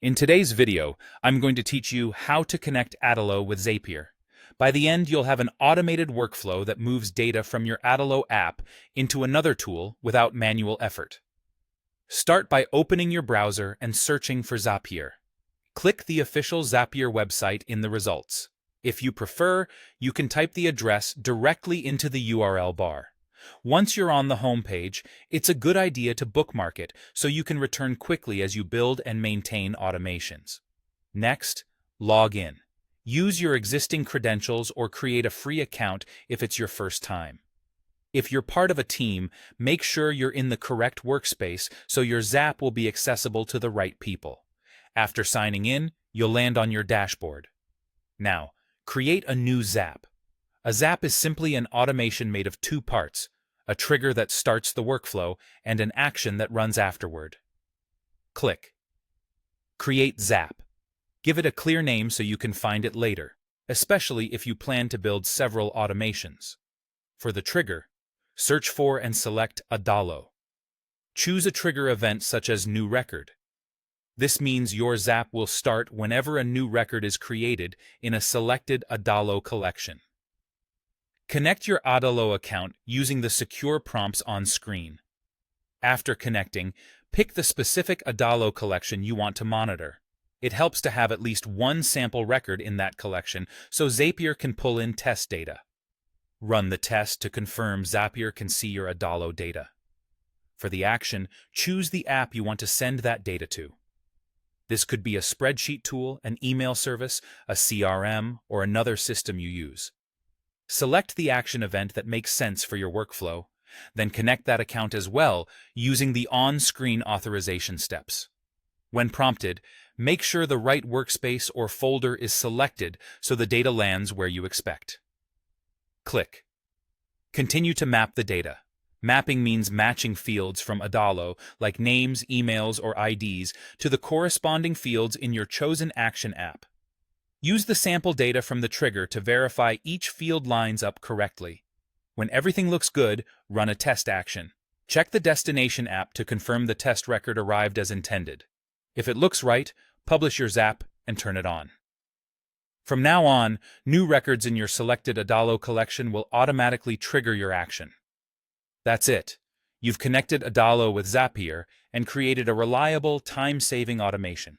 In today's video, I'm going to teach you how to connect Adalo with Zapier. By the end, you'll have an automated workflow that moves data from your Adalo app into another tool without manual effort. Start by opening your browser and searching for Zapier. Click the official Zapier website in the results. If you prefer, you can type the address directly into the URL bar. Once you're on the home page, it's a good idea to bookmark it so you can return quickly as you build and maintain automations. Next, log in. Use your existing credentials or create a free account if it's your first time. If you're part of a team, make sure you're in the correct workspace so your Zap will be accessible to the right people. After signing in, you'll land on your dashboard. Now, create a new Zap. A Zap is simply an automation made of two parts, a trigger that starts the workflow and an action that runs afterward. Click Create Zap. Give it a clear name so you can find it later, especially if you plan to build several automations. For the trigger, search for and select Adalo. Choose a trigger event such as New Record. This means your Zap will start whenever a new record is created in a selected Adalo collection. Connect your Adalo account using the secure prompts on screen. After connecting, pick the specific Adalo collection you want to monitor. It helps to have at least one sample record in that collection so Zapier can pull in test data. Run the test to confirm Zapier can see your Adalo data. For the action, choose the app you want to send that data to. This could be a spreadsheet tool, an email service, a CRM, or another system you use. Select the action event that makes sense for your workflow, then connect that account as well using the on-screen authorization steps. When prompted, make sure the right workspace or folder is selected so the data lands where you expect. Click. Continue to map the data. Mapping means matching fields from Adalo, like names, emails, or IDs, to the corresponding fields in your chosen action app. Use the sample data from the trigger to verify each field lines up correctly. When everything looks good, run a test action. Check the destination app to confirm the test record arrived as intended. If it looks right, publish your Zap and turn it on. From now on, new records in your selected Adalo collection will automatically trigger your action. That's it. You've connected Adalo with Zapier and created a reliable, time-saving automation.